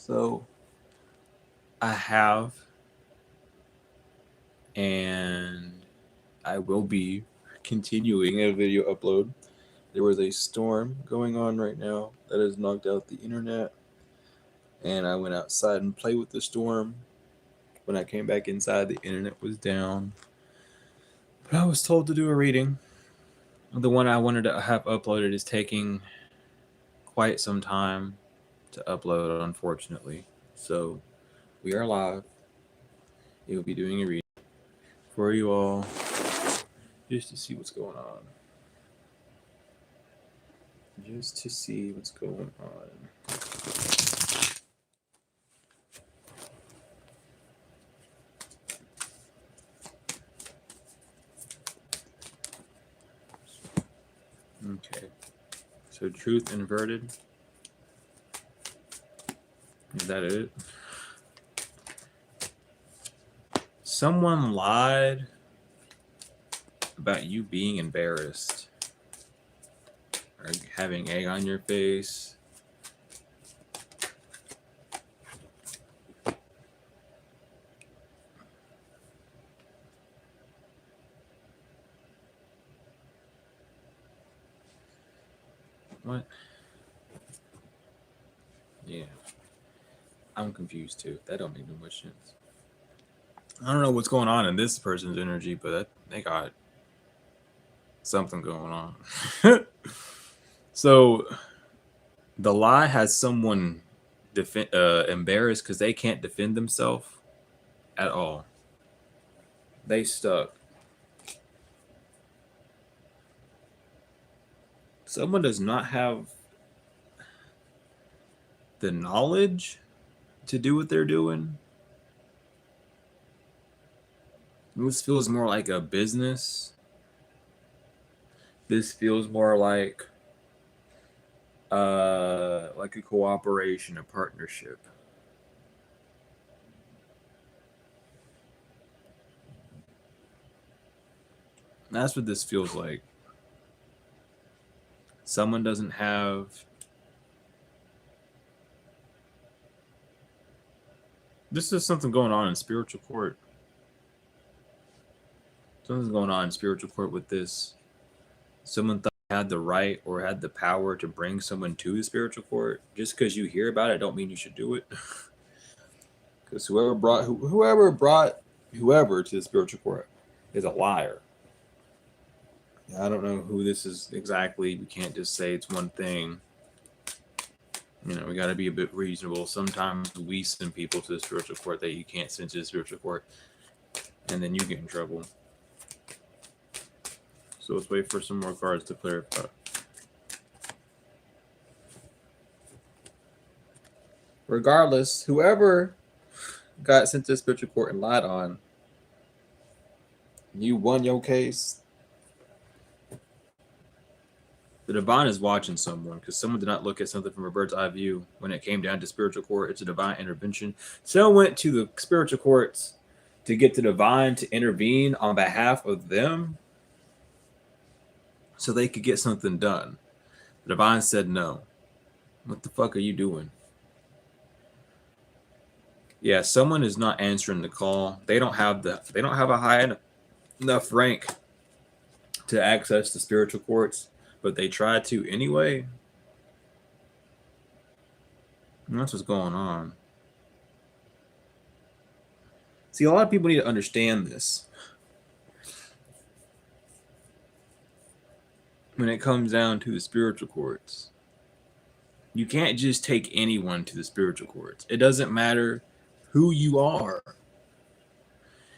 So I have, and I will be continuing a video upload. There was a storm going on right now that has knocked out the internet, and I went outside and played with the storm. When I came back inside, the internet was down. But I was told to do a reading. The one I wanted to have uploaded is taking quite some time to upload, unfortunately. So we are live. It will be doing a reading for you all just to see what's going on. Just to see what's going on. Okay. So truth inverted. Is that it? Someone lied about you being embarrassed or having egg on your face. What? Yeah. I'm confused too. That don't make no much sense. I don't know what's going on in this person's energy, but they got something going on. So the lie has someone embarrassed because they can't defend themselves at all. They stuck. Someone does not have the knowledge to do what they're doing. This feels more like a business. This feels more like a cooperation, a partnership. That's what this feels like. Someone doesn't have this is something going on in spiritual court. Something's going on in spiritual court with this. Someone thought they had the right or had the power to bring someone to the spiritual court. Just because you hear about it, don't mean you should do it. Because whoever brought whoever to the spiritual court is a liar. I don't know who this is exactly. We can't just say it's one thing. You know, we got to be a bit reasonable. Sometimes we send people to the spiritual court that you can't send to the spiritual court, and then you get in trouble. So let's wait for some more cards to clarify. Regardless, whoever got sent to the spiritual court and lied on, you won your case. The divine is watching someone because someone did not look at something from a bird's eye view. When it came down to spiritual court, it's a divine intervention. Someone went to the spiritual courts to get the divine to intervene on behalf of them so they could get something done. The divine said no. What the fuck are you doing? Yeah, someone is not answering the call. They don't have a high enough rank to access the spiritual courts, but they try to anyway. And that's what's going on. See, a lot of people need to understand this. When it comes down to the spiritual courts, you can't just take anyone to the spiritual courts. It doesn't matter who you are.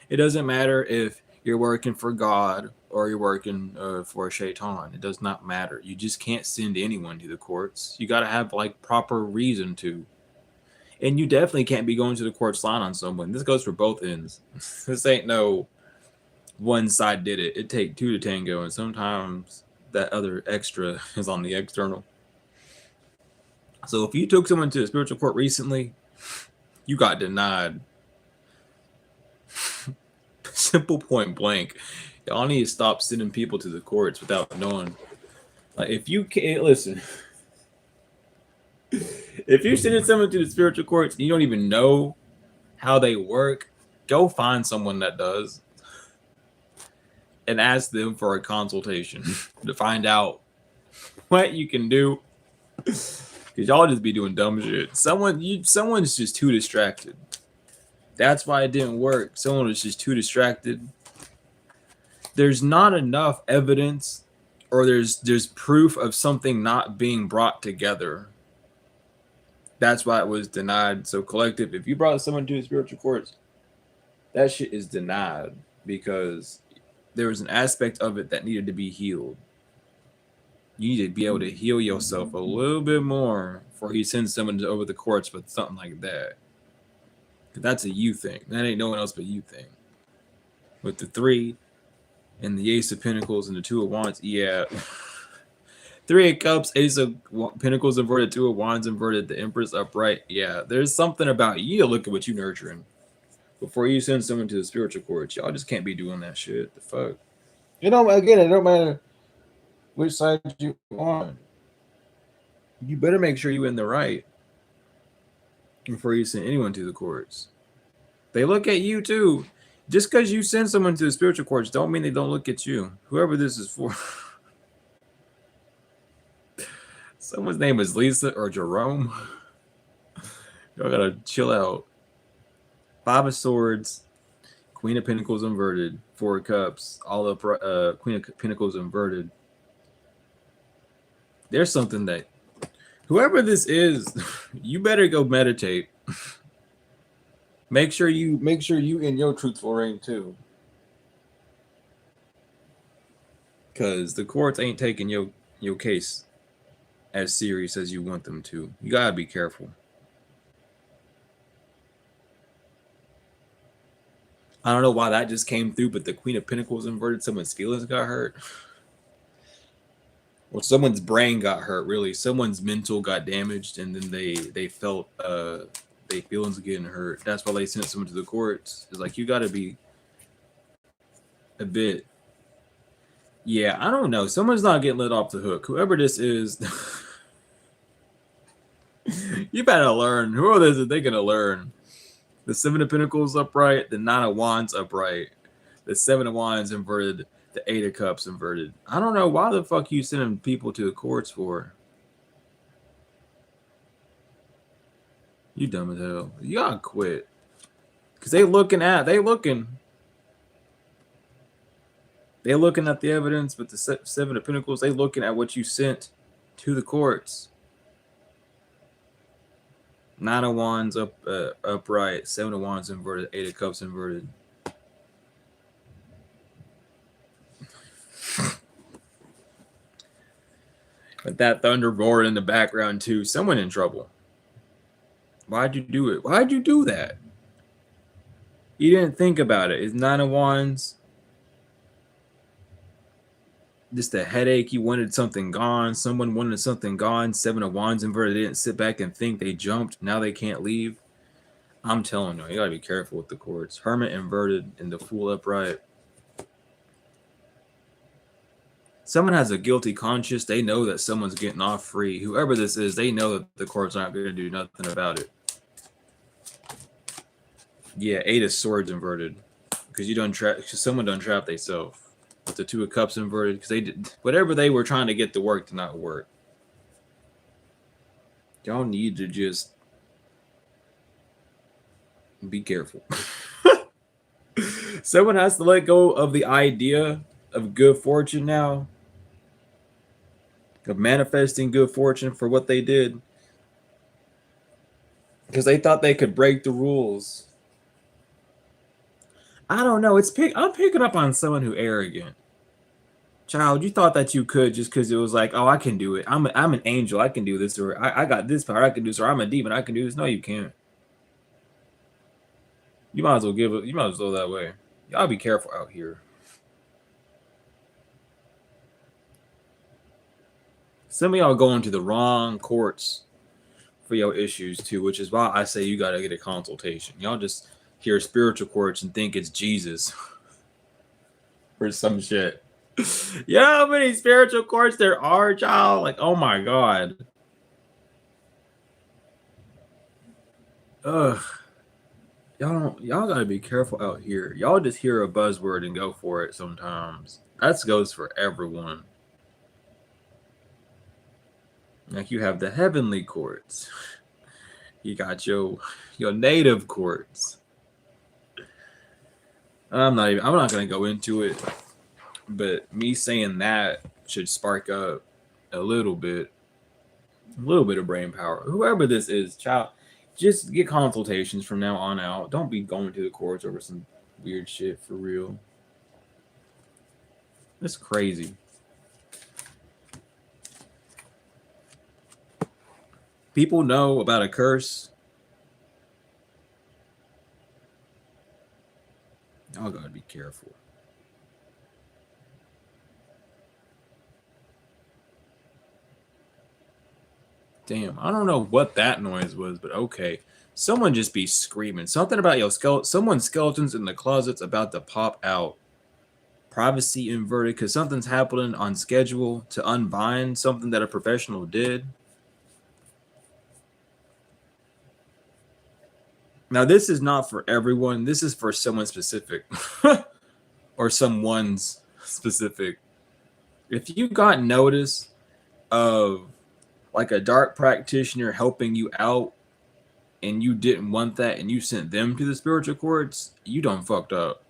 It doesn't matter if you're working for God or you're working for Shaitan. It does not matter. You just can't send anyone to the courts. You got to have like proper reason to. And you definitely can't be going to the courts lying on someone. This goes for both ends. This ain't no one side did it. It take two to tango, and sometimes that other extra is on the external. So if you took someone to a spiritual court recently, you got denied. Simple, point blank. Y'all need to stop sending people to the courts without knowing. Like, if you can't listen, If you're sending someone to the spiritual courts and you don't even know how they work, go find someone that does and ask them for a consultation to find out what you can do. Because y'all just be doing dumb shit. Someone's just too distracted. That's why it didn't work. Someone was just too distracted. There's not enough evidence, or there's proof of something not being brought together. That's why it was denied. So collective, if you brought someone to the spiritual courts, that shit is denied because there was an aspect of it that needed to be healed. You need to be able to heal yourself a little bit more before you send someone over the courts with something like that. That's a you thing. That ain't no one else but you thing. With the 3 and the Ace of Pentacles and the 2 of Wands, yeah. 3 of Cups, Ace of Pentacles inverted, 2 of Wands inverted, the Empress upright. Yeah, there's something about you to look at what you're nurturing before you send someone to the spiritual courts. Y'all just can't be doing that shit. The fuck? It don't matter which side you on. You better make sure you're in the right before you send anyone to the courts. They look at you too. Just because you send someone to the spiritual courts don't mean they don't look at you. Whoever this is for. Someone's name is Lisa or Jerome. Y'all gotta chill out. 5 of Swords, Queen of Pentacles inverted, 4 of Cups, all of Queen of Pentacles inverted. There's something that whoever this is, you better go meditate. Make sure you in your truthful reign too. Cause the courts ain't taking your case as serious as you want them to. You gotta be careful. I don't know why that just came through, but the Queen of Pentacles inverted, someone's feelings got hurt. Well, someone's brain got hurt, really. Someone's mental got damaged, and then they felt their feelings getting hurt. That's why they sent someone to the courts. It's like, you got to be a bit. Yeah, I don't know. Someone's not getting let off the hook. Whoever this is, you better learn. Whoever this is, they're going to learn. The 7 of Pentacles upright, the 9 of Wands upright, the 7 of Wands inverted, the 8 of Cups inverted. I don't know why the fuck you sending people to the courts for. You dumb as hell. You gotta quit. Cause they looking at the evidence with the 7 of Pentacles. They looking at what you sent to the courts. 9 of Wands upright, 7 of Wands inverted, 8 of Cups inverted. But that thunder roaring in the background too. Someone in trouble. Why'd you do it? Why'd you do that? You didn't think about it. It's 9 of Wands. Just a headache. You wanted something gone. Someone wanted something gone. 7 of Wands inverted. They didn't sit back and think. They jumped. Now they can't leave. I'm telling you, you gotta be careful with the courts. Hermit inverted and the Fool upright. Someone has a guilty conscience. They know that someone's getting off free. Whoever this is, they know that the courts aren't going to do nothing about it. Yeah, 8 of Swords inverted. Because someone done trap themselves. With the 2 of Cups inverted. Because they did whatever they were trying to get to work to not work. Y'all need to just be careful. Someone has to let go of the idea of good fortune now. Of manifesting good fortune for what they did. Because they thought they could break the rules. I don't know. I'm picking up on someone who arrogant. Child, you thought that you could just because it was like, oh, I can do it. I'm an angel. I can do this. Or I got this power. I can do this. Or I'm a demon. I can do this. No, you can't. You might as well give it. You might as well go that way. Y'all be careful out here. Some of y'all going to the wrong courts for your issues too, which is why I say you got to get a consultation. Y'all just hear spiritual courts and think it's Jesus or some shit. You know how many spiritual courts there are, child? Like, oh my God. Ugh. Y'all gotta be careful out here. Y'all just hear a buzzword and go for it sometimes. That goes for everyone. Like you have the heavenly courts. You got your native courts. I'm not gonna go into it, but me saying that should spark up a little bit of brain power. Whoever this is, child, just get consultations from now on out. Don't be going to the courts over some weird shit for real. It's crazy. People know about a curse. Y'all gotta be careful. Damn, I don't know what that noise was, but okay. Someone just be screaming. Something about your skeleton. Someone's skeletons in the closet's about to pop out. Privacy inverted because something's happening on schedule to unbind something that a professional did. Now, this is not for everyone. This is for someone specific or someone's specific. If you got notice of like a dark practitioner helping you out and you didn't want that and you sent them to the spiritual courts, you done fucked up.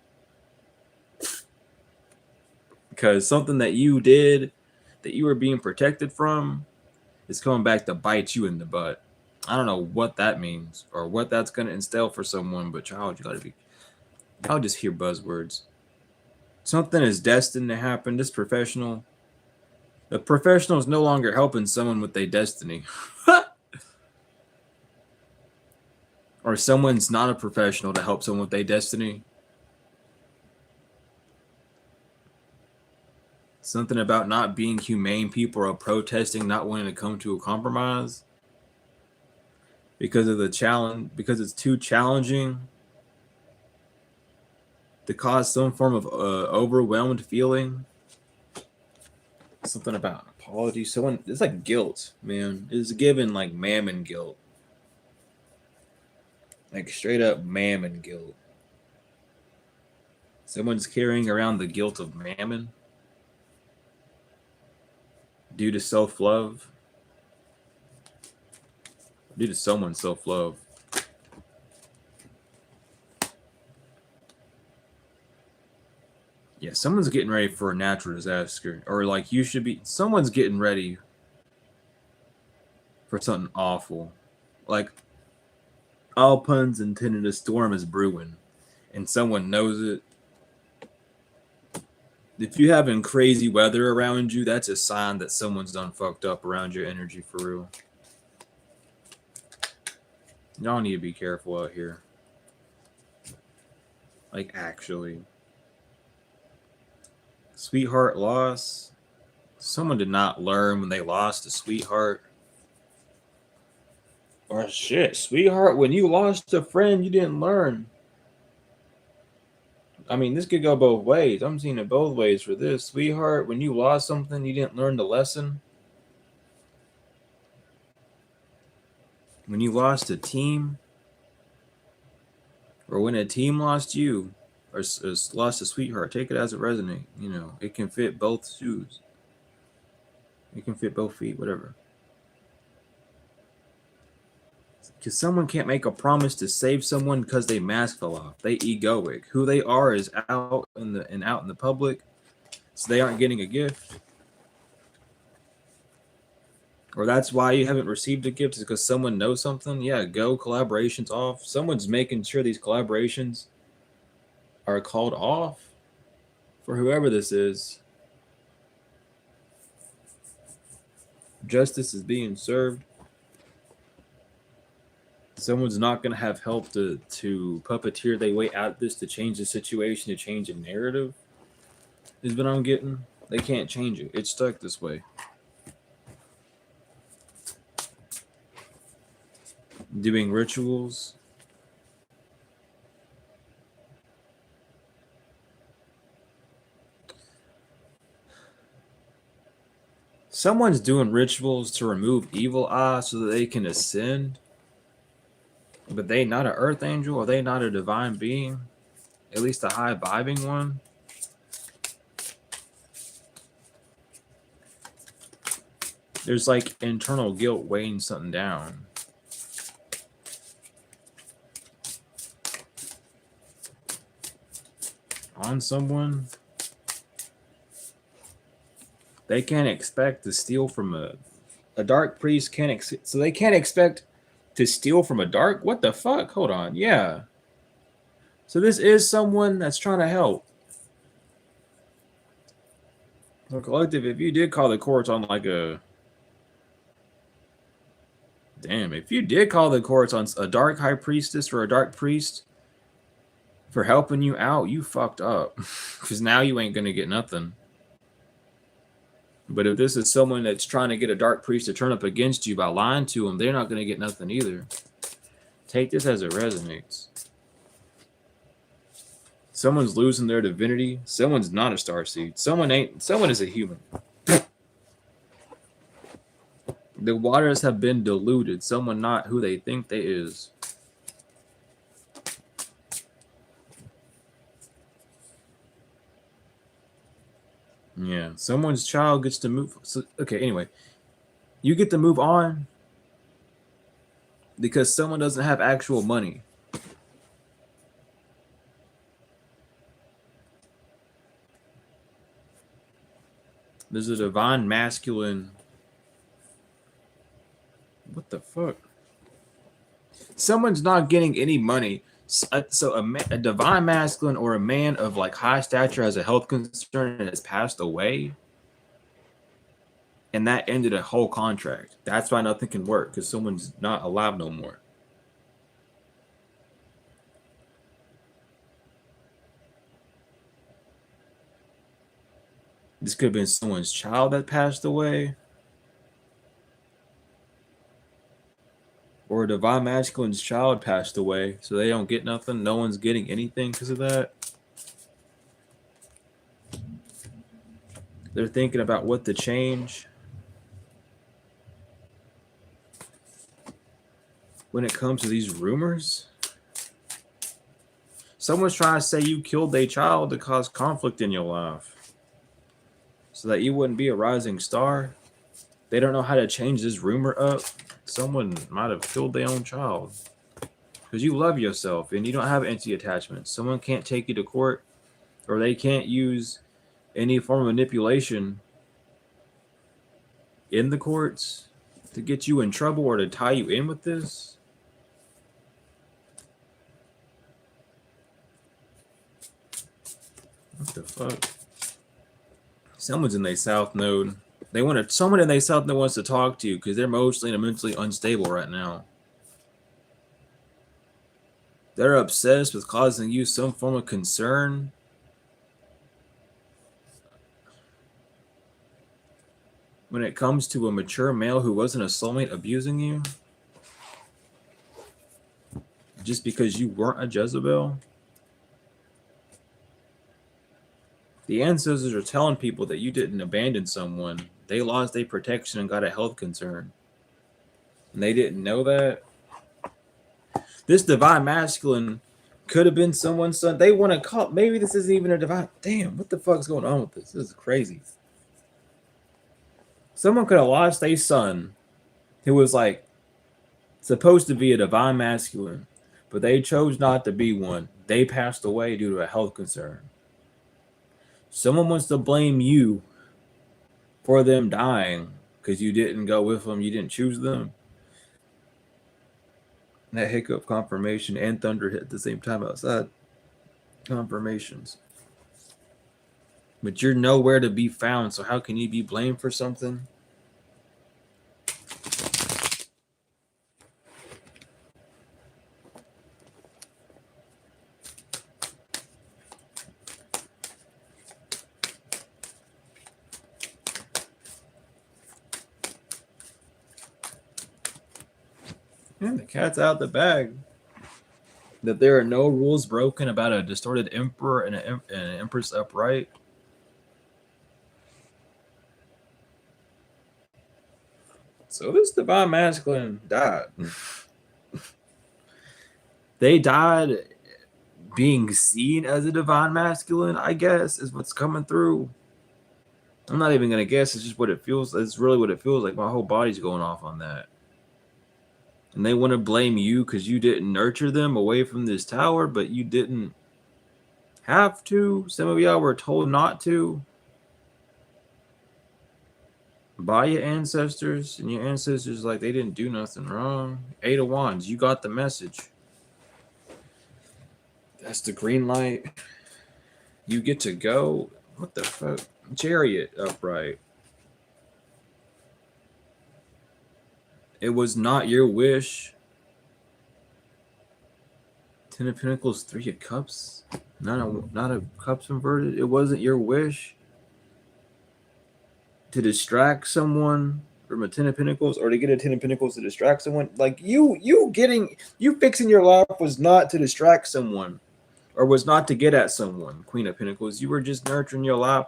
Because something that you did that you were being protected from is coming back to bite you in the butt. I don't know what that means or what that's going to instill for someone, but child, you got to be. I'll just hear buzzwords. Something is destined to happen. The professional is no longer helping someone with their destiny. Or someone's not a professional to help someone with their destiny. Something about not being humane. People are protesting, not wanting to come to a compromise because of the challenge, because it's too challenging to cause some form of overwhelmed feeling. Something about apology. Someone, it's like guilt, man. It's given like mammon guilt. Like straight up mammon guilt. Someone's carrying around the guilt of mammon due to self-love. Due to someone's self-love. Yeah, someone's getting ready for a natural disaster. Or like you should be, someone's getting ready for something awful. Like all puns intended, a storm is brewing and someone knows it. If you having crazy weather around you, that's a sign that someone's done fucked up around your energy for real. Y'all need to be careful out here. Like actually. Sweetheart loss. Someone did not learn when they lost a sweetheart. Or shit, sweetheart, when you lost a friend, you didn't learn. I mean, this could go both ways. I'm seeing it both ways for this. Sweetheart, when you lost something, you didn't learn the lesson. When you lost a team, or when a team lost you, or lost a sweetheart, take it as it resonates. You know, it can fit both shoes. It can fit both feet, whatever. Because someone can't make a promise to save someone because they mask fell off. They egoic. Who they are is out in the public, so they aren't getting a gift. Or that's why you haven't received a gift, is because someone knows something. Yeah, go collaborations off. Someone's making sure these collaborations are called off for whoever this is. Justice is being served. Someone's not going to have help to puppeteer their way out of this, to change the situation, to change a narrative, is what I'm getting. They can't change it. It's stuck this way. Doing rituals. Someone's doing rituals to remove evil eye so that they can ascend. But they not an earth angel? Are they not a divine being? At least a high vibing one? There's like internal guilt weighing something down. On someone. They can't expect to steal from a dark priest so they can't expect to steal from a dark? What the fuck? Hold on. Yeah. So this is someone that's trying to help. So collective, if you did call the courts on like a... Damn, if you did call the courts on a dark high priestess or a dark priest for helping you out, you fucked up. Because now you ain't going to get nothing. But if this is someone that's trying to get a dark priest to turn up against you by lying to them, they're not going to get nothing either. Take this as it resonates. Someone's losing their divinity. Someone's not a starseed. Someone is a human. The waters have been diluted. Someone not who they think they is. Yeah, someone's child gets to move. So, okay, anyway, you get to move on because someone doesn't have actual money. There's a divine masculine. What the fuck? Someone's not getting any money. So a divine masculine or a man of like high stature has a health concern and has passed away. And that ended a whole contract. That's why nothing can work, because someone's not alive no more. This could have been someone's child that passed away. Or a divine masculine's child passed away, so they don't get nothing. No one's getting anything because of that. They're thinking about what to change. When it comes to these rumors, someone's trying to say you killed their child to cause conflict in your life so that you wouldn't be a rising star. They don't know how to change this rumor up. Someone might have killed their own child because you love yourself and you don't have anti-attachment. Someone can't take you to court, or they can't use any form of manipulation in the courts to get you in trouble or to tie you in with this. What the fuck? Someone's in their south node. Someone in their south node wants to talk to you because they're emotionally and mentally unstable right now. They're obsessed with causing you some form of concern. When it comes to a mature male who wasn't a soulmate abusing you, just because you weren't a Jezebel. The ancestors are telling people that you didn't abandon someone. They lost their protection and got a health concern. And they didn't know that. This divine masculine could have been someone's son. They want to call. Maybe this isn't even a divine. Damn, what the fuck's going on with this? This is crazy. Someone could have lost their son who was like supposed to be a divine masculine, but they chose not to be one. They passed away due to a health concern. Someone wants to blame you for them dying because you didn't go with them, you didn't choose them. That hiccup confirmation and thunder hit at the same time outside. Confirmations. But you're nowhere to be found, so how can you be blamed for something? And the cat's out the bag. That there are no rules broken about a distorted emperor and an empress upright. So this divine masculine died. They died being seen as a divine masculine, I guess, is what's coming through. I'm not even gonna guess. It's just what it feels. It's really what it feels like. My whole body's going off on that. And they want to blame you because you didn't nurture them away from this tower, but you didn't have to. Some of y'all were told not to by your ancestors, and your ancestors, like, they didn't do nothing wrong. 8 of Wands, you got the message. That's the green light. You get to go. What the fuck? Chariot upright. It was not your wish. 10 of Pentacles, 3 of Cups. Not a Cups inverted. It wasn't your wish to distract someone from a 10 of Pentacles, or to get a 10 of Pentacles to distract someone. Like you fixing your life was not to distract someone, or was not to get at someone. Queen of Pentacles. You were just nurturing your life.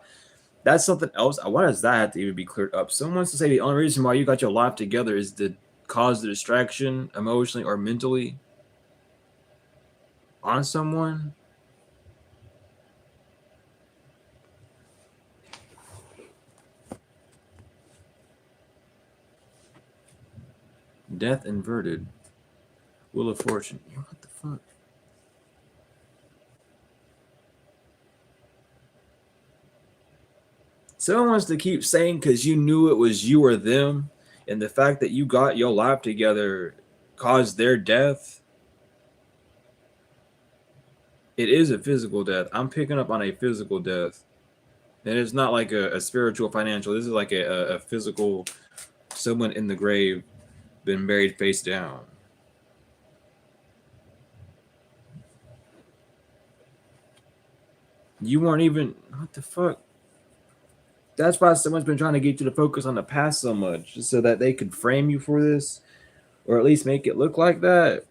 That's something else. Why does that have to even be cleared up? Someone wants to say the only reason why you got your life together is to cause the distraction emotionally or mentally on someone. Death inverted. Wheel of Fortune. What the fuck? Someone wants to keep saying because you knew it was you or them, and the fact that you got your life together caused their death. It is a physical death. I'm picking up on a physical death. And it's not like a spiritual, financial. This is like a physical, someone in the grave, been buried face down. You weren't even, what the fuck? That's why someone's been trying to get you to focus on the past so much, just so that they could frame you for this, or at least make it look like that.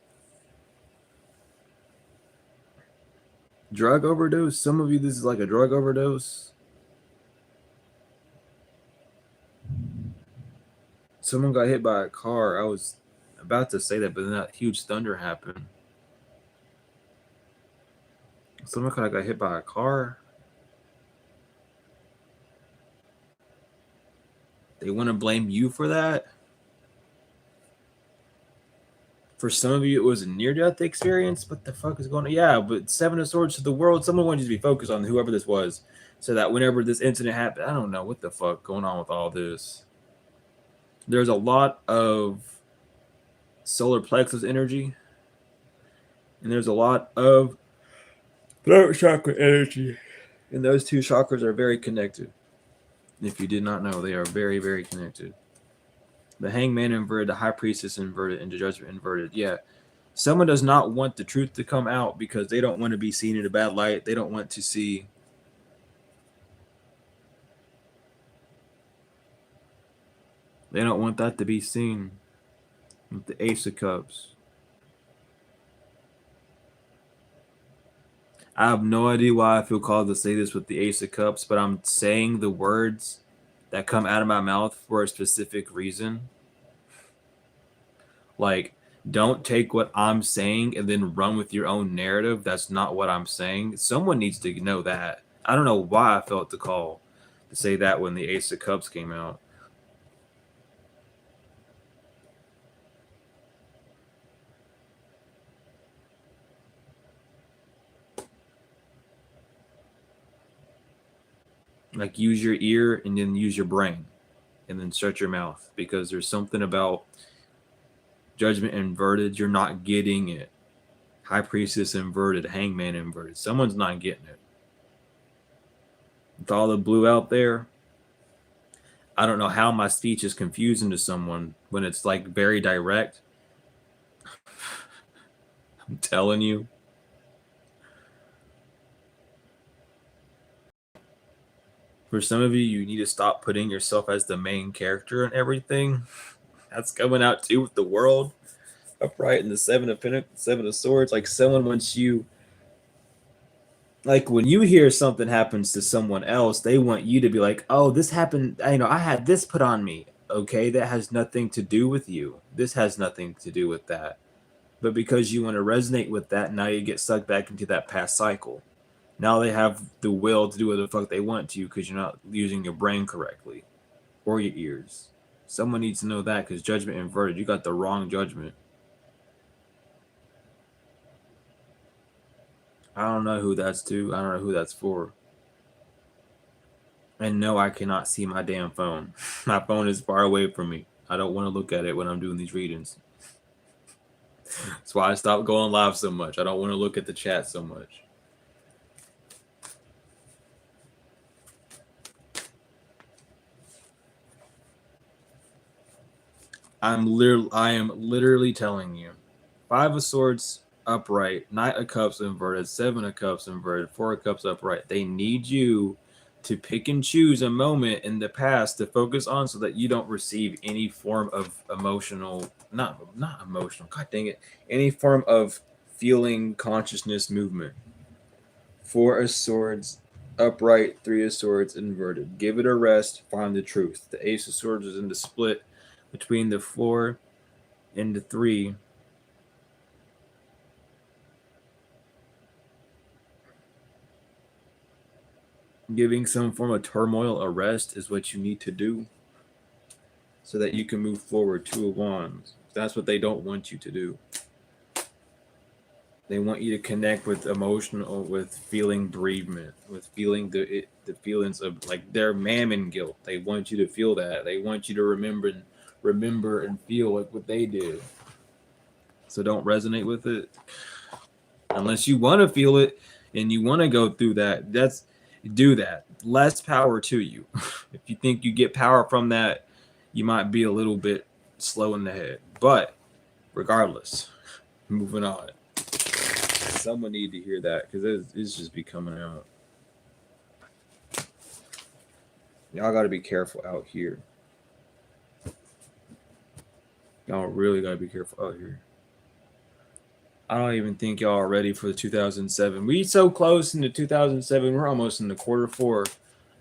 Drug overdose. Some of you, this is like a drug overdose. Someone got hit by a car. I was about to say that, but then that huge thunder happened. Someone kind of got hit by a car. They want to blame you for that. For some of you, it was a near-death experience. What the fuck is going on? Yeah, but 7 of Swords to the world. Someone wanted you to be focused on whoever this was, so that whenever this incident happened, I don't know what the fuck going on with all this. There's a lot of solar plexus energy, and there's a lot of throat chakra energy, and those two chakras are very connected. If you did not know, they are very, very connected. The Hangman inverted, the High Priestess inverted, and the Judgment inverted. Yeah, someone does not want the truth to come out because they don't want to be seen in a bad light. They don't want to see They don't want that to be seen with the Ace of Cups. I have no idea why I feel called to say this with the Ace of Cups, but I'm saying the words that come out of my mouth for a specific reason. Like, don't take what I'm saying and then run with your own narrative. That's not what I'm saying. Someone needs to know that. I don't know why I felt the call to say that when the Ace of Cups came out. Like, use your ear and then use your brain and then shut your mouth, because there's something about Judgment inverted. You're not getting it. High Priestess inverted, Hangman inverted. Someone's not getting it. With all the blue out there, I don't know how my speech is confusing to someone when it's like very direct. I'm telling you. For some of you, you need to stop putting yourself as the main character in everything. That's coming out too with the world upright in the 7 of Pentacles, 7 of Swords. Like, someone wants you, like, when you hear something happens to someone else, they want you to be like, oh, this happened, I had this put on me. Okay, that has nothing to do with you. This has nothing to do with that. But because you want to resonate with that, now you get sucked back into that past cycle. Now they have the will to do what the fuck they want to because you're not using your brain correctly or your ears. Someone needs to know that because judgment inverted. You got the wrong judgment. I don't know who that's to. I don't know who that's for. And no, I cannot see my damn phone. My phone is far away from me. I don't want to look at it when I'm doing these readings. That's why I stopped going live so much. I don't want to look at the chat so much. I am literally telling you. 5 of Swords upright, Knight of Cups inverted, 7 of Cups inverted, 4 of Cups upright. They need you to pick and choose a moment in the past to focus on so that you don't receive any form of emotional, not emotional, god dang it, any form of feeling consciousness movement. 4 of Swords upright, 3 of Swords inverted. Give it a rest, find the truth. The Ace of Swords is in the split between the 4 and the 3. Giving some form of turmoil a rest is what you need to do so that you can move forward. 2 of Wands. That's what they don't want you to do. They want you to connect with emotional, with feeling bereavement, with feeling the feelings of like their mammon guilt. They want you to feel that. They want you to remember and feel like what they did. So don't resonate with it unless you want to feel it and you want to go through that. Do that. Less power to you. If you think you get power from that, you might be a little bit slow in the head. But regardless, moving on. Someone need to hear that because it's just be coming out. Y'all got to be careful out here. Y'all really got to be careful out here. I don't even think y'all are ready for the 2007. We so close into 2007. We're almost in the quarter 4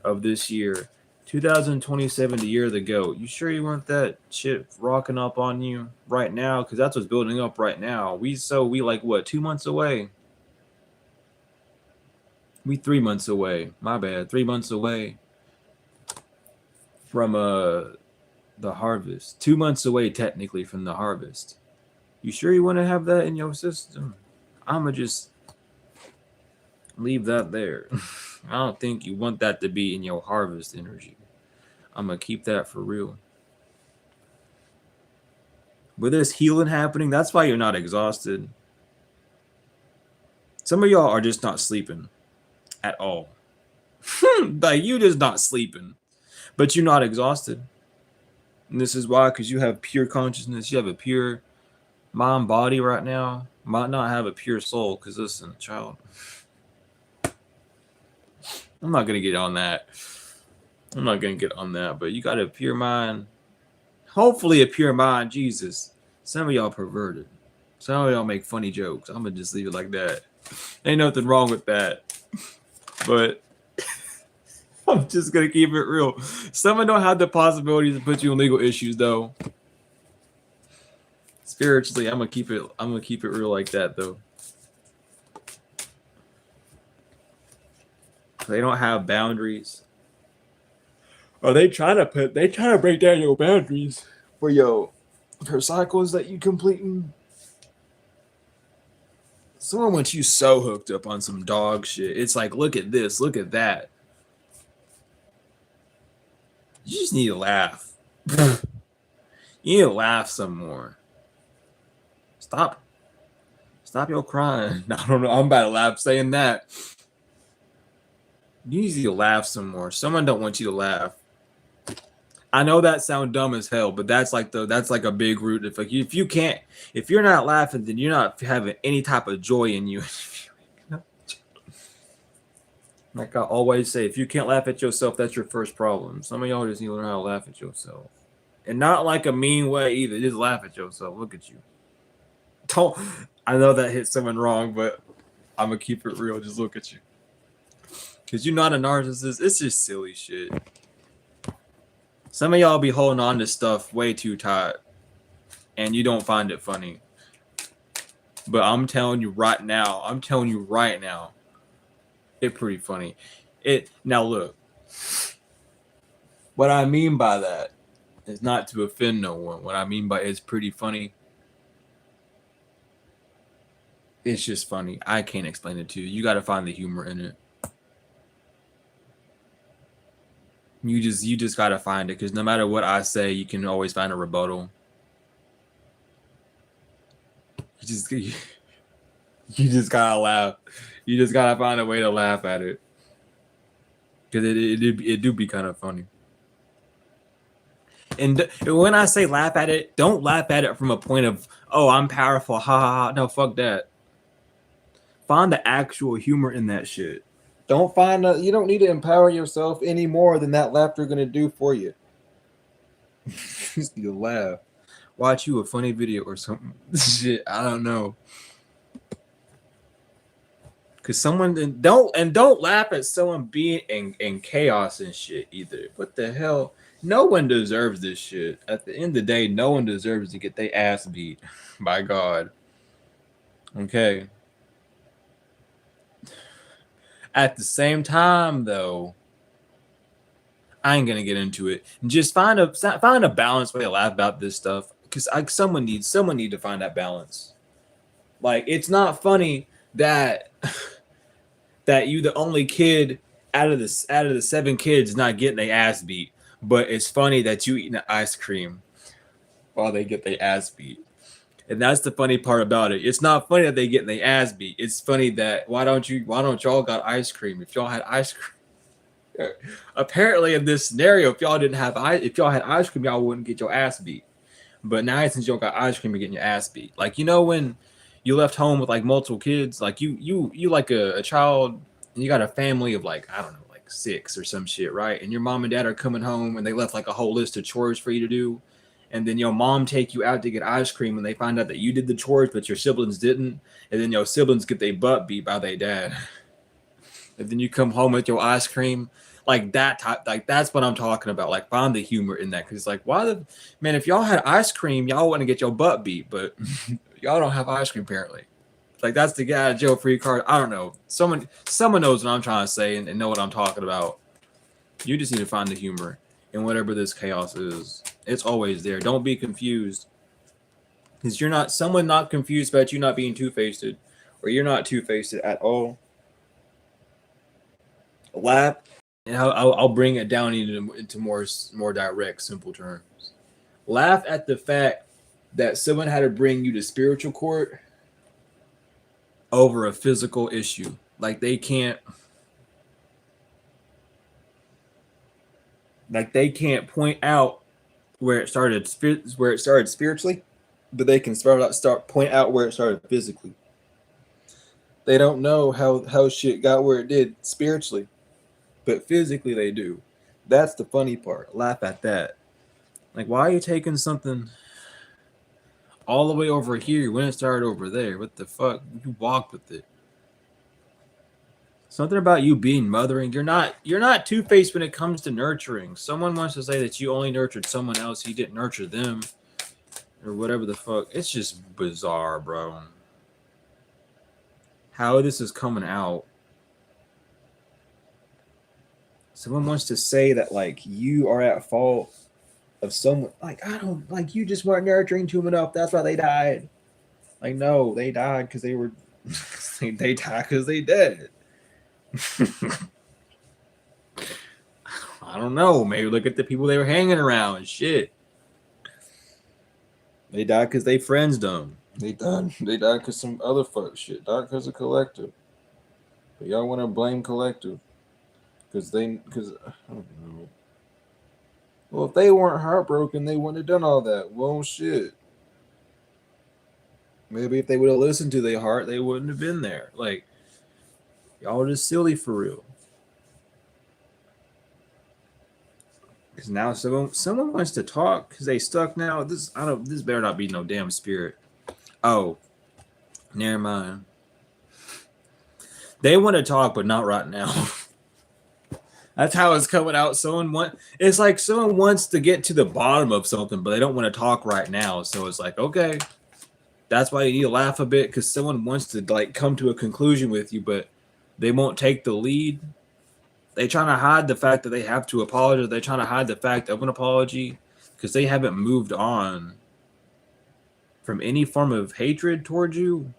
of this year. 2027, the year of the goat. You sure you want that shit rocking up on you right now? Because that's what's building up right now. We like what, 2 months away? We 3 months away. My bad. 3 months away from the harvest. 2 months away technically from the harvest. You sure you want to have that in your system? I'ma just leave that there. I don't think you want that to be in your harvest energy. I'm gonna keep that for real. With this healing happening, that's why you're not exhausted. Some of y'all are just not sleeping at all. Like you just not sleeping, but you're not exhausted. And this is why, because you have pure consciousness, you have a pure mind body right now. Might not have a pure soul, because listen, child, I'm not gonna get on that. But you got a pure mind. Hopefully a pure mind, Jesus. Some of y'all perverted. Some of y'all make funny jokes. I'm gonna just leave it like that. Ain't nothing wrong with that. But I'm just gonna keep it real. Some of them don't have the possibility to put you in legal issues though. Spiritually, I'm gonna keep it real like that though. They don't have boundaries. Or they try to break down your boundaries for your cycles that you completing. Someone wants you so hooked up on some dog shit. It's like, look at this, look at that. You just need to laugh. You need to laugh some more. Stop your crying. I don't know. I'm about to laugh saying that. You need to laugh some more. Someone don't want you to laugh. I know that sounds dumb as hell, but that's like a big root. If you're not laughing, then you're not having any type of joy in you. Like I always say, if you can't laugh at yourself, that's your first problem. Some of y'all just need to learn how to laugh at yourself. And not like a mean way either. Just laugh at yourself. Look at you. I know that hit someone wrong, but I'm going to keep it real. Just look at you. Because you're not a narcissist. It's just silly shit. Some of y'all be holding on to stuff way too tight. And you don't find it funny. But I'm telling you right now, it's pretty funny. Now look, what I mean by that is not to offend no one. What I mean by it's pretty funny, it's just funny. I can't explain it to you. You got to find the humor in it. You just got to find it, because no matter what I say, you can always find a rebuttal. You just gotta laugh. You just gotta find a way to laugh at it, because it do be kind of funny. And when I say laugh at it, don't laugh at it from a point of, oh, I'm powerful, ha ha ha. No, fuck that. Find the actual humor in that shit. Don't find you don't need to empower yourself any more than that laughter gonna do for you. You just need to laugh. Watch you a funny video or something. Shit, I don't know. Cause someone don't laugh at someone being in chaos and shit either. What the hell? No one deserves this shit. At the end of the day, no one deserves to get their ass beat. By God. Okay. At the same time, though, I ain't gonna get into it. Just find a balanced way to laugh about this stuff. Cause someone need to find that balance. Like, it's not funny that you the only kid out of the 7 kids not getting their ass beat, but it's funny that you eating ice cream while they get their ass beat. And that's the funny part about it. It's not funny that they getting their ass beat. It's funny that why don't y'all got ice cream? If y'all had ice cream, apparently in this scenario, if y'all had ice cream, y'all wouldn't get your ass beat. But now since y'all got ice cream, you're getting your ass beat. Like, you know, when you left home with like multiple kids, like you like a child, and you got a family of like, I don't know, like 6 or some shit, right? And your mom and dad are coming home and they left like a whole list of chores for you to do. And then your mom take you out to get ice cream and they find out that you did the chores, but your siblings didn't. And then your siblings get their butt beat by their dad. And then you come home with your ice cream. Like that type, like that's what I'm talking about. Like, find the humor in that. Cause it's like, man, if y'all had ice cream, y'all wouldn't get your butt beat, but y'all don't have ice cream apparently. Like, that's the guy jail free card. I don't know. Someone knows what I'm trying to say and know what I'm talking about. You just need to find the humor in whatever this chaos is. It's always there. Don't be confused. Because you're someone not confused about you not being two-faced, or you're not two-faced at all. Laugh, and I'll bring it down into more direct, simple terms. Laugh at the fact that someone had to bring you to spiritual court over a physical issue. Like, they can't point out where it started spiritually, but they can point out where it started physically. They don't know how shit got where it did spiritually, but physically they do. That's the funny part. Laugh at that. Like, why are you taking something all the way over here when it started over there? What the fuck? You walked with it. Something about you being mothering. You're not two-faced when it comes to nurturing. Someone wants to say that you only nurtured someone else, you didn't nurture them, or whatever the fuck. It's just bizarre, bro. How this is coming out. Someone wants to say that, like, you are at fault of someone. Like, I don't, like, you just weren't nurturing to them enough. That's why they died. Like, no, they died because they were, they died because they dead. I don't know. Maybe look at the people they were hanging around. Shit. They died because they friends them. They died because some other fuck shit. Died because of collective. But y'all want to blame collective because I don't know. Well, if they weren't heartbroken, they wouldn't have done all that. Well, shit. Maybe if they would have listened to their heart, they wouldn't have been there. Like, y'all just silly for real. Because now someone wants to talk because they stuck now. This better not be no damn spirit. Oh, never mind. They want to talk, but not right now. That's how it's coming out. It's like someone wants to get to the bottom of something, but they don't want to talk right now. So it's like, okay, That's why you need to laugh a bit, because someone wants to like come to a conclusion with you, but they won't take the lead. They trying to hide the fact that they have to apologize. They're trying to hide the fact of an apology because they haven't moved on from any form of hatred towards you.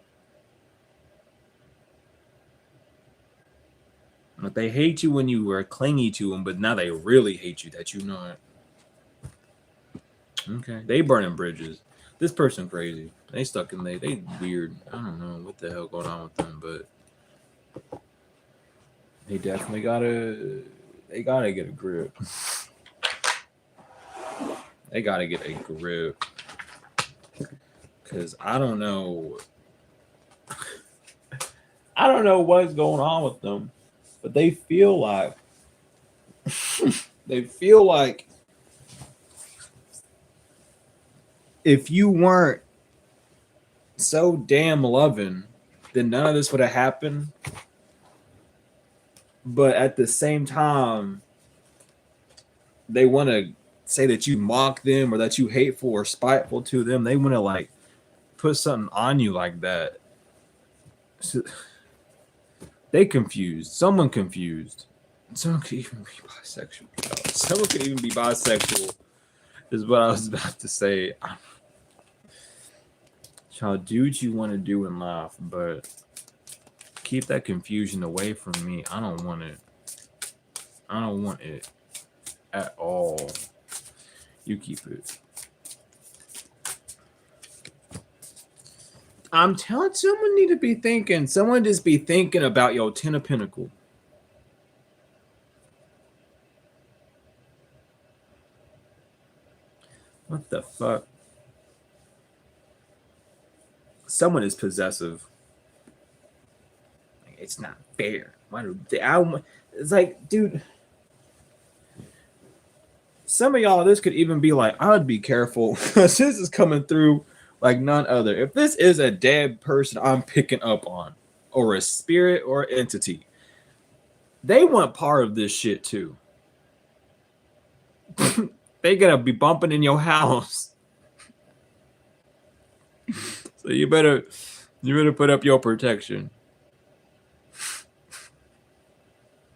Like, they hate you when you were clingy to them, but now they really hate you that you know it. Okay, they burning bridges. This person crazy. They stuck in they weird. I don't know what the hell going on with them, but they definitely gotta get a grip. They gotta get a grip. Cause I don't know what's going on with them, but they feel like if you weren't so damn loving, then none of this would have happened. But at the same time, they want to say that you mock them or that you hateful or spiteful to them. They want to like put something on you like that. So, they confused. Someone confused. Someone could even be bisexual. Someone could even be bisexual, is what I was about to say. Y'all do what you want to do and laugh, but keep that confusion away from me. I don't want it. I don't want it at all. You keep it. I'm telling someone need to be thinking. Someone just be thinking about your 10 of Pentacles. What the fuck? Someone is possessive. It's not fair. It's like, dude. Some of y'all, this could even be like, I would be careful. This is coming through like none other. If this is a dead person I'm picking up on, or a spirit or entity, they want part of this shit too. They gonna be bumping in your house. So you better put up your protection.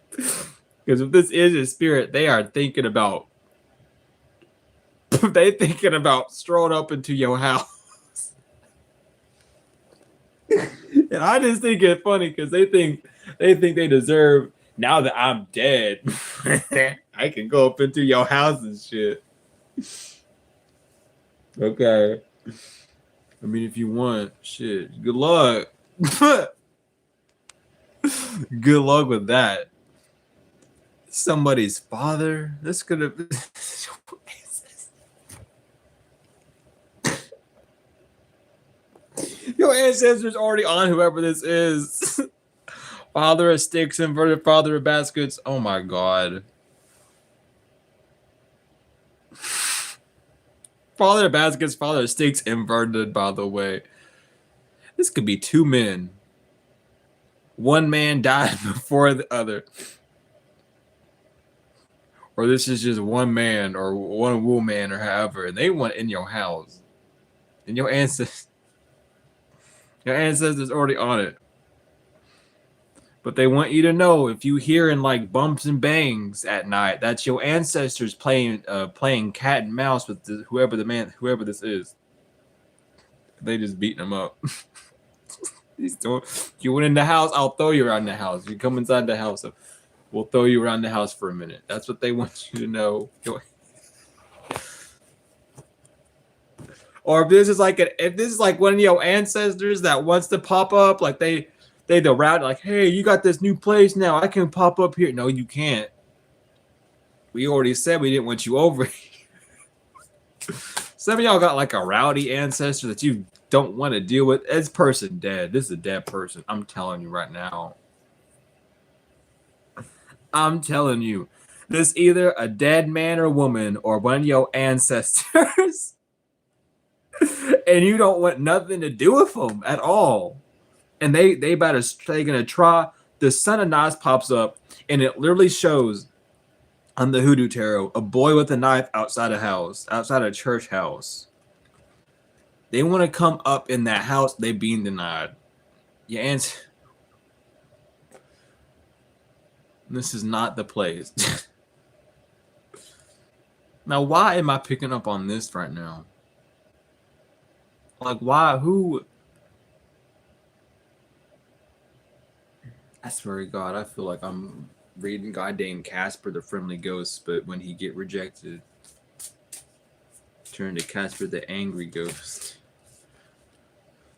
Because if this is a spirit, they are thinking about strolling up into your house. And I just think it's funny because they think they deserve, now that I'm dead, I can go up into your house and shit. Okay. I mean, if you want, shit, good luck. Good luck with that. Somebody's father. This could have. Your ancestors already on whoever this is. Father of sticks, inverted father of baskets. Oh my god. Father of baskets, father of sticks, inverted, by the way. This could be two men. One man died before the other. Or this is just one man or one woman or however. And they want in your house. And your ancestors already on it. But they want you to know, if you hearing like bumps and bangs at night, that's your ancestors playing cat and mouse with whoever this is. They just beating them up. You went in the house, I'll throw you around the house. You come inside the house, we'll throw you around the house for a minute. That's what they want you to know. Or if this is like one of your ancestors that wants to pop up, like they the route, like, hey, you got this new place now, I can pop up here. No, you can't. We already said we didn't want you over here. Some of y'all got like a rowdy ancestor that you don't want to deal with. This person dead. This is a dead person. I'm telling you right now. I'm telling you. This either a dead man or woman or one of your ancestors. And you don't want nothing to do with them at all. And they're gonna try. The Son of Knives pops up, and it literally shows on the Hoodoo Tarot a boy with a knife outside a house, outside a church house. They want to come up in that house. They being denied. Your answer. This is not the place. Now, why am I picking up on this right now? Like, why? Who? I swear to God, I feel like I'm reading goddamn Casper the Friendly Ghost, but when he get rejected, turn to Casper the Angry Ghost.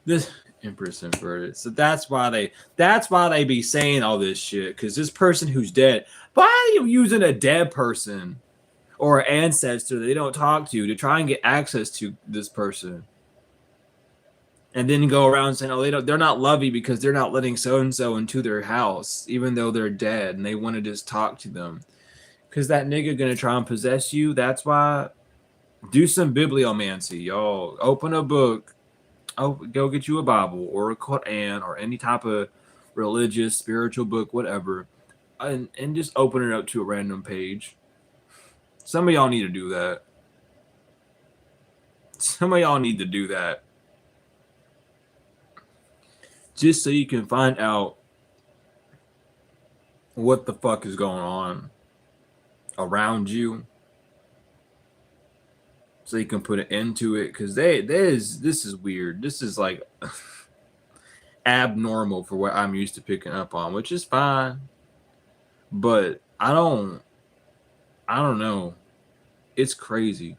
This Empress inverted. So that's why they be saying all this shit. Because this person who's dead, why are you using a dead person or an ancestor that they don't talk to try and get access to this person? And then go around saying, oh, they're not lovey because they're not letting so-and-so into their house, even though they're dead, and they want to just talk to them. Because that nigga gonna try and possess you. That's why. Do some bibliomancy, y'all. Open a book. Oh, go get you a Bible or a Quran or any type of religious, spiritual book, whatever, and just open it up to a random page. Some of y'all need to do that. Some of y'all need to do that. Just so you can find out what the fuck is going on around you. So you can put an end to it. Because this is weird. This is like abnormal for what I'm used to picking up on, which is fine. But I don't know. It's crazy.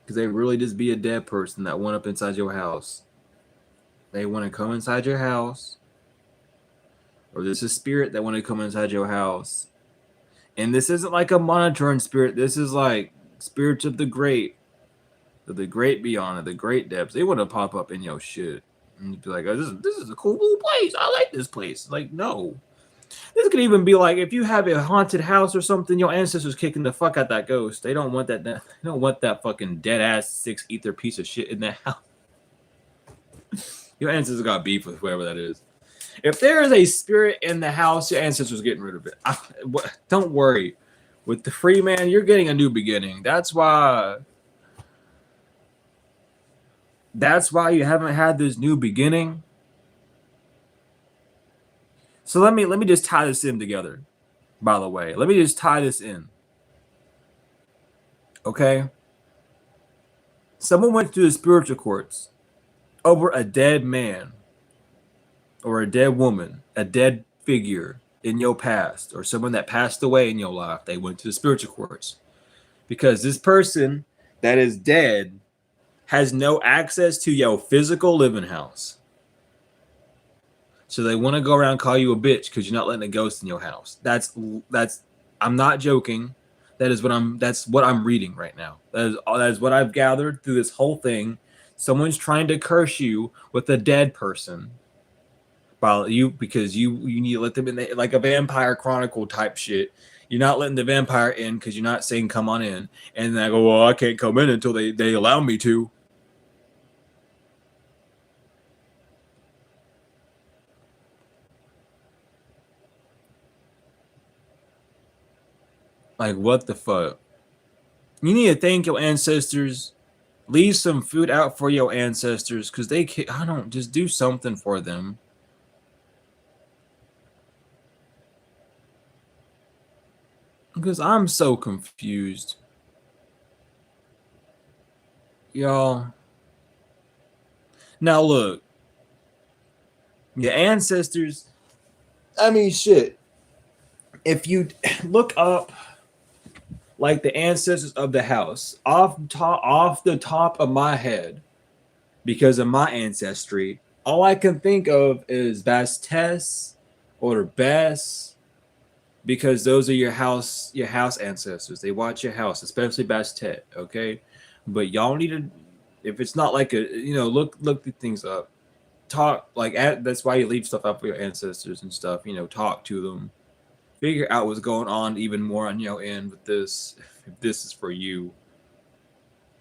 Because they really just be a dead person that went up inside your house. They want to come inside your house. Or there's a spirit that want to come inside your house. And this isn't like a monitoring spirit. This is like spirits of the great beyond, of the great depths. They want to pop up in your shit. And be like, oh, this is a cool little place. I like this place. Like, no. This could even be like if you have a haunted house or something, your ancestors kicking the fuck out that ghost. They don't want that. They don't want that fucking dead ass 6 ether piece of shit in that house. Your ancestors got beef with whoever that is. If there is a spirit in the house, your ancestors are getting rid of it. Don't worry. With the free man, you're getting a new beginning. That's why you haven't had this new beginning. So let me just tie this in together. By the way, let me just tie this in. Okay? Someone went to the spiritual courts over a dead man or a dead woman, a dead figure in your past, or someone that passed away in your life. They went to the spiritual courts because this person that is dead has no access to your physical living house. So they want to go around and call you a bitch because you're not letting a ghost in your house. That's I'm not joking. That's what I'm reading right now. That is what I've gathered through this whole thing. Someone's trying to curse you with a dead person. Because you need to let them in, like a Vampire Chronicle type shit. You're not letting the vampire in because you're not saying come on in. And then I go, well, I can't come in until they allow me to. Like, what the fuck? You need to thank your ancestors. Leave some food out for your ancestors because they can't. I don't just do something for them. Because I'm so confused. Y'all. Now look. Your ancestors. I mean, shit. If you look up like the ancestors of the house off the top of my head, because of my ancestry, all I can think of is Bastes or Bess, because those are your house ancestors. They watch your house, especially Bastet, okay? But y'all need to, if it's not like a, look the things up. Talk, that's why you leave stuff up for your ancestors and stuff, talk to them. Figure out what's going on even more on your end with this, if this is for you.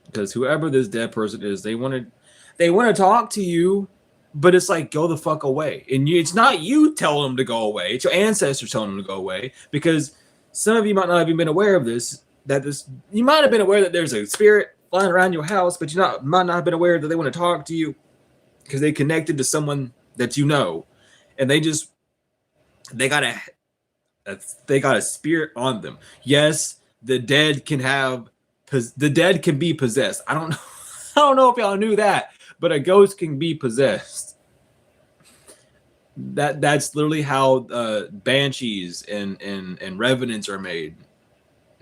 Because whoever this dead person is, they want to talk to you, but it's like, go the fuck away. And it's not you telling them to go away. It's your ancestors telling them to go away. Because some of you might not have even been aware of this. You might have been aware that there's a spirit flying around your house, but you might not have been aware that they want to talk to you because they connected to someone that you know, and they got a spirit on them. Yes, the dead can be possessed. I don't know. I don't know if y'all knew that, but a ghost can be possessed. That's literally how banshees and revenants are made.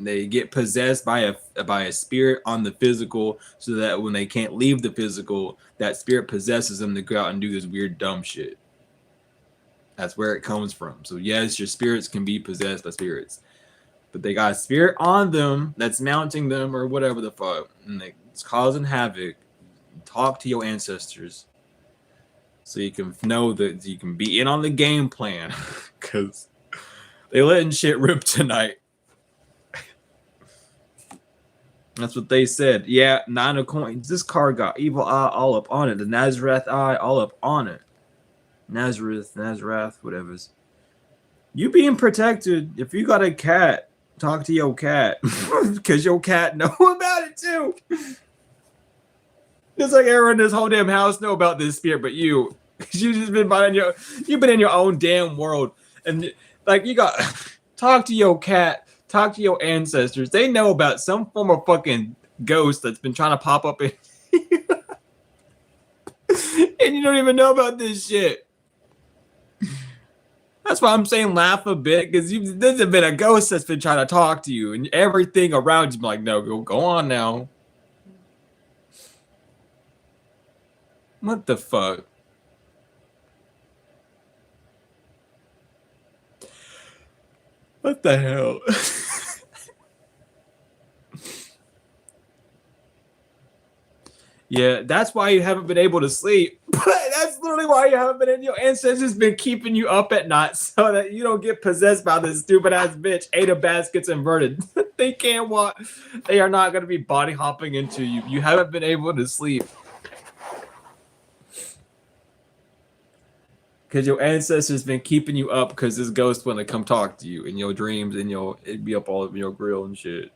They get possessed by a spirit on the physical, so that when they can't leave the physical, that spirit possesses them to go out and do this weird dumb shit. That's where it comes from. So yes, your spirits can be possessed by spirits, but they got a spirit on them that's mounting them or whatever the fuck, and it's causing havoc. Talk to your ancestors so you can know that you can be in on the game plan, because they letting shit rip tonight. That's what they said. Yeah, 9 of coins. This card got evil eye all up on it. The Nazareth eye all up on it. Nazareth, whatever. You being protected. If you got a cat, talk to your cat, because your cat know about it too. It's like everyone in this whole damn house know about this spirit, but you just been you've been in your own damn world, and like you got talk to your cat. Talk to your ancestors. They know about some form of fucking ghost that's been trying to pop up in and you don't even know about this shit. That's why I'm saying laugh a bit, because there's been a ghost that's been trying to talk to you, and everything around you's like, no, go on now. What the fuck? What the hell? Yeah, that's why you haven't been able to sleep. That's literally why you haven't been in. Your ancestors been keeping you up at night so that you don't get possessed by this stupid ass bitch. 8 of baskets inverted. They can't walk. They are not going to be body hopping into you. You haven't been able to sleep because your ancestors been keeping you up, because this ghost want to come talk to you in your dreams, and it'd be up all over your grill and shit.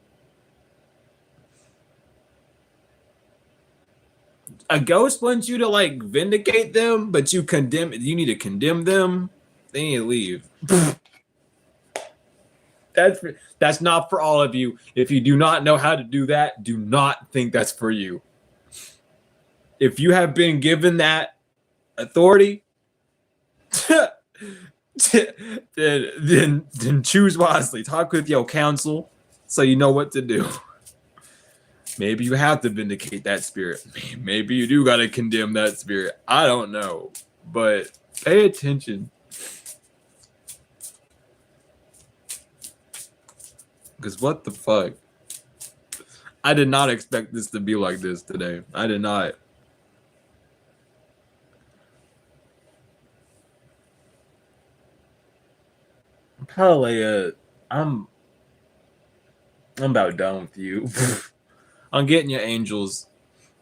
A ghost wants you to like vindicate them, but you need to condemn them. They need to leave. That's not for all of you. If you do not know how to do that, do not think that's for you. If you have been given that authority, then choose wisely. Talk with your counsel so you know what to do. Maybe you have to vindicate that spirit. Maybe you do got to condemn that spirit. I don't know. But pay attention. Because what the fuck? I did not expect this to be like this today. I did not. Palea, I'm about done with you. I'm getting you angels.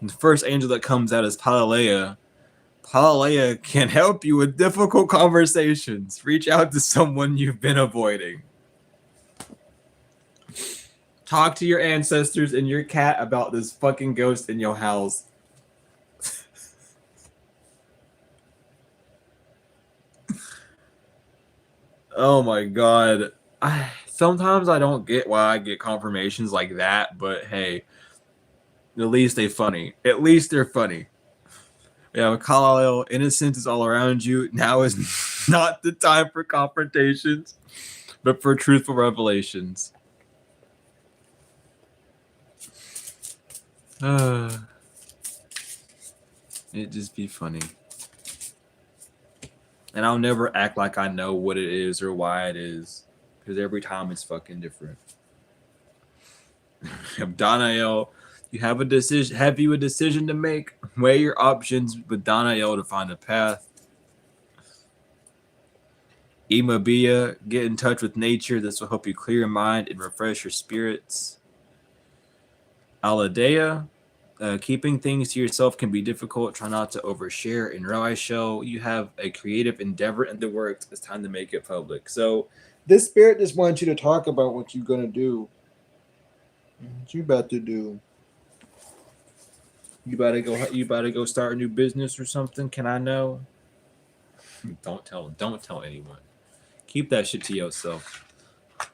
And the first angel that comes out is Palea. Palea can help you with difficult conversations. Reach out to someone you've been avoiding. Talk to your ancestors and your cat about this fucking ghost in your house. Oh my god. Sometimes I don't get why I get confirmations like that, but hey, at least they're funny. At least they're funny. Yeah, Kyle, innocence is all around you. Now is not the time for confrontations, but for truthful revelations. It'd just be funny. And I'll never act like I know what it is or why it is, because every time it's fucking different. Danael, you have a decision. Have you a decision to make? Weigh your options with Danael to find a path. Imabia, get in touch with nature. This will help you clear your mind and refresh your spirits. Aladea, keeping things to yourself can be difficult. Try not to overshare. In Raishel, you have a creative endeavor in the works. It's time to make it public. So this spirit just wants you to talk about what you're going to do. What you about to do. You better go start a new business or something. Can I know? Don't tell anyone. Keep that shit to yourself.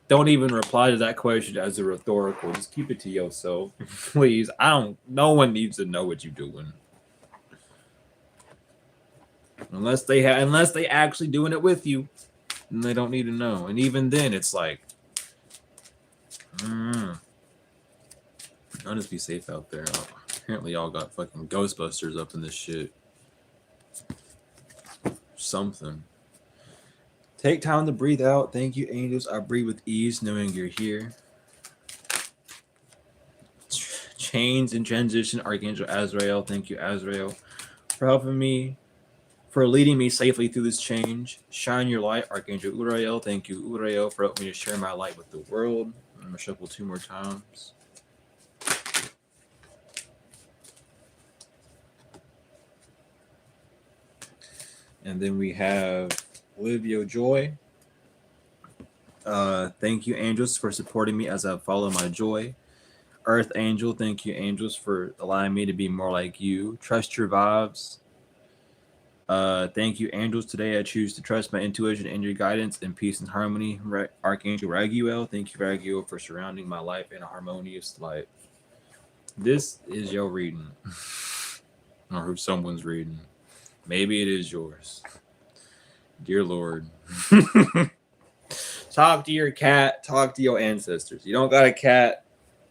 Don't even reply to that question as a rhetorical. Just keep it to yourself. Please. No one needs to know what you're doing. Unless they actually doing it with you, then they don't need to know. And even then it's like I'll just be safe out there. Apparently y'all got fucking Ghostbusters up in this shit. Something. Take time to breathe out. Thank you, angels. I breathe with ease knowing you're here. Chains in transition. Archangel Azrael. Thank you, Azrael, for helping me, for leading me safely through this change. Shine your light. Archangel Uriel. Thank you, Uriel, for helping me to share my light with the world. I'm going to shuffle 2 more times. And then we have Olivia Joy. Thank you, angels, for supporting me as I follow my joy. Earth Angel, thank you, angels, for allowing me to be more like you. Trust your vibes. Thank you, angels. Today I choose to trust my intuition and your guidance in peace and harmony. Archangel Raguel, thank you, Raguel, for surrounding my life in a harmonious light. This is your reading. Or who someone's reading. Maybe it is yours. Dear Lord. Talk to your cat. Talk to your ancestors. You don't got a cat,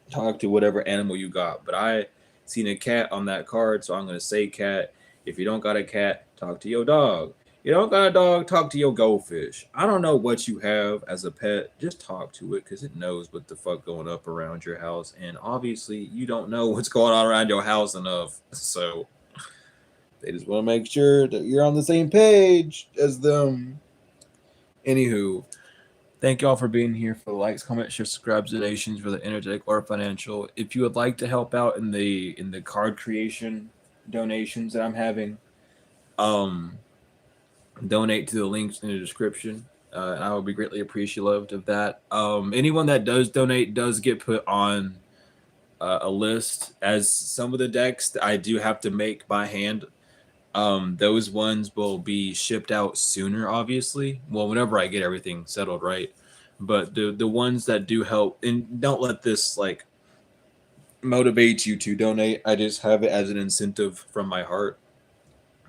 talk to whatever animal you got. But I seen a cat on that card, so I'm going to say cat. If you don't got a cat, talk to your dog. You don't got a dog, talk to your goldfish. I don't know what you have as a pet. Just talk to it because it knows what the fuck going up around your house. And obviously, you don't know what's going on around your house enough. So they just want to make sure that you're on the same page as them. Anywho, thank you all for being here. For the likes, comments, shares, subscribes, donations, for the energetic or financial. If you would like to help out in the card creation donations that I'm having, donate to the links in the description. I would be greatly appreciative of that. Anyone that does donate does get put on a list, as some of the decks I do have to make by hand. Those ones will be shipped out sooner, obviously. Well, whenever I get everything settled right. But the ones that do help, and don't let this like motivate you to donate. I just have it as an incentive from my heart.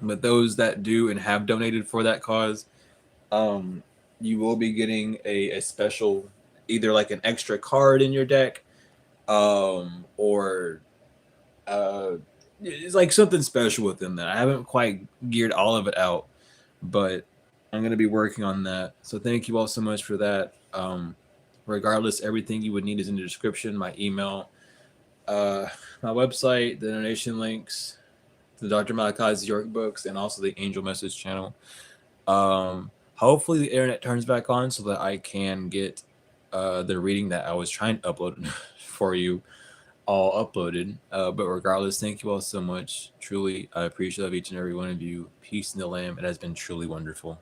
But those that do and have donated for that cause, you will be getting a special, either like an extra card in your deck, or it's like something special within that. I haven't quite geared all of it out, but I'm going to be working on that. So thank you all so much for that. Regardless, everything you would need is in the description. My email, my website, the donation links, the Dr. Malachi's York books, and also the Angel Message channel. Hopefully the internet turns back on so that I can get the reading that I was trying to upload for you all uploaded. But regardless, thank you all so much. Truly, I appreciate each and every one of you. Peace in the Lamb. It has been truly wonderful.